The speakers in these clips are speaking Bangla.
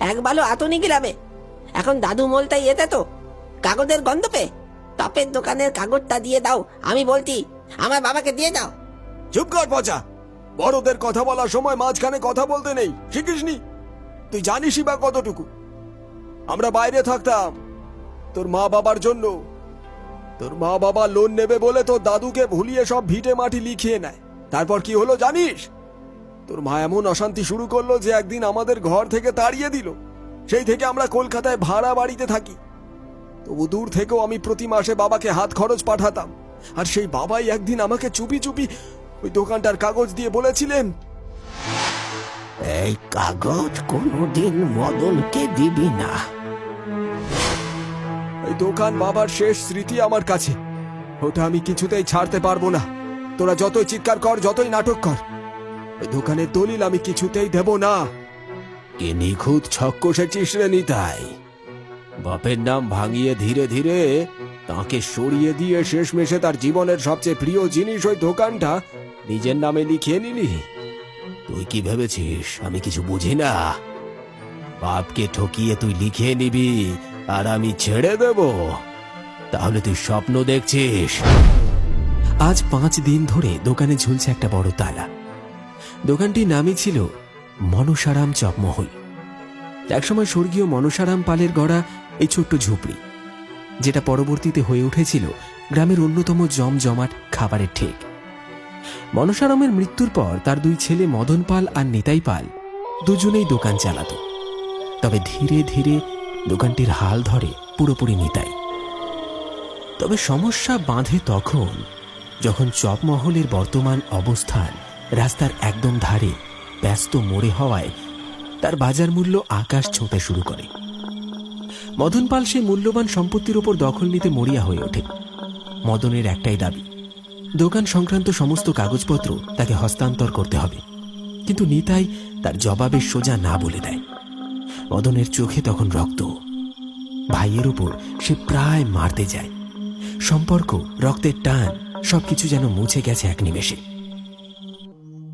এক ভালো আতনি গিলাবে। এখন দাদু মোলটাই এতে তো কাগজের গন্ধ পেয়ে টপের দোকানের কাগজটা দিয়ে দাও, আমি বলছি আমার বাবাকে দিয়ে দাও। চুপ কর পচা, বড়দের কথা বলার সময় মাঝখানে কথা বলতে নেই, শিখিসনি? তুই জানিসই বা কতটুকু? আমরা বাইরে থাকতাম তোর মা বাবার জন্য। তোর মা বাবা লোন নেবে বলে তোর দাদুকে ভুলিয়ে সব ভিটে মাটি লিখিয়ে নেয়। তারপর কি হলো জানিস? তোর মা এমন অশান্তি শুরু করলো যে একদিন আমাদের ঘর থেকে তাড়িয়ে দিল। সেই থেকে আমরা কলকাতায় ভাড়া বাড়িতে থাকি। তবু দূর থেকেও আমি প্রতি মাসে বাবাকে হাত খরচ পাঠাতাম। আর সেই বাবাই একদিন আমাকে চুপি চুপি ওই দোকানটার কাগজ দিয়ে বলেছিলেন, এই কাগজ কোনোদিন মদনকে দিবি না। এই দোকান বাবার শেষ স্মৃতি আমার কাছে, ওটা আমি কিছুতেই ছাড়তে পারবো না। তোরা যতই চিৎকার কর, যতই নাটক কর, ওই দোকানের দলিল আমি কিছুতেই দেব না। কি নিখুঁত ছক কষেছিস রে নিতাই। বাপের নাম ভাঙিয়ে ধীরে ধীরে তাকে সরিয়ে দিয়ে শেষমেশে তার জীবনের সবচেয়ে প্রিয় জিনিস ওই দোকানটা নিজের নামে লিখিয়ে নিলি। তুই কি ভেবেছিস আমি কিছু বুঝি না? বাপকে ঠকিয়ে তুই লিখিয়ে নিবি আর আমি ছেড়ে দেব? তাহলে তুই স্বপ্ন দেখছিস। আজ 5 দিন ধরে দোকানে ঝুলছে একটা বড় তালা। দোকানটির নামই ছিল মনসারাম চকমহল। একসময় স্বর্গীয় মনসারাম পালের গড়া এই ছোট্ট ঝুপড়ি, যেটা পরবর্তীতে হয়ে উঠেছিল গ্রামের অন্যতম জমজমাট খাবারের ঠেক। মনসারামের মৃত্যুর পর তার 2 ছেলে মদন পাল আর নিতাই পাল দুজনেই দোকান চালাত। তবে ধীরে ধীরে দোকানটির হাল ধরে পুরোপুরি নিতাই। তবে সমস্যা বাঁধে তখন যখন চকমহলের বর্তমান অবস্থান রাস্তার একদম ধারে ব্যস্ত মোড়ে হওয়ায় তার বাজার মূল্য আকাশ ছোঁতে শুরু করে। মদন পাল সেই মূল্যবান সম্পত্তির ওপর দখল নিতে মরিয়া হয়ে ওঠে। মদনের একটাই দাবি, দোকান সংক্রান্ত সমস্ত কাগজপত্র তাকে হস্তান্তর করতে হবে। কিন্তু নিতাই তার জবাবে সোজা না বলে দেয়। মদনের চোখে তখন রক্ত। ভাইয়ের উপর সে প্রায় মারতে যায়। সম্পর্ক, রক্তের টান সবকিছু যেন মুছে গেছে এক নিমেষে।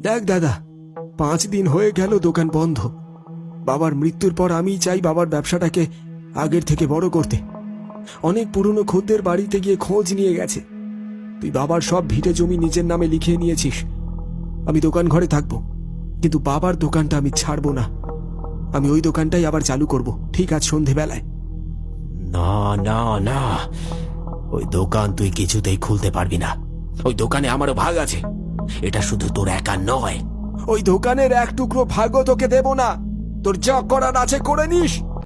দেখ দাদা, 5 দিন হয়ে গেল দোকান বন্ধ। বাবার মৃত্যুর পর আমি চাই বাবার ব্যবসাটাকে আগের থেকে বড় করতে। অনেক পুরনো খদ্দের বাড়িতে গিয়ে খোঁজ নিয়ে গেছে। তুই বাবার সব ভিটে জমি নিজের নামে লিখিয়ে নিয়েছিস। আমি দোকান ঘরে থাকবো, কিন্তু বাবার দোকানটা আমি ছাড়বো না। আমি ওই দোকানটাই আবার চালু করব, ঠিক আজ সন্ধেবেলায়। না না না, ওই দোকান তুই কিছুতেই খুলতে পারবি না। ওই দোকানে আমারও ভাগ আছে। এটা শুধু তোর একা নয়। ওই দোকানের এক টুকরো ভাগও তোকে দেব না। তোর যা করার আছে করে নিস।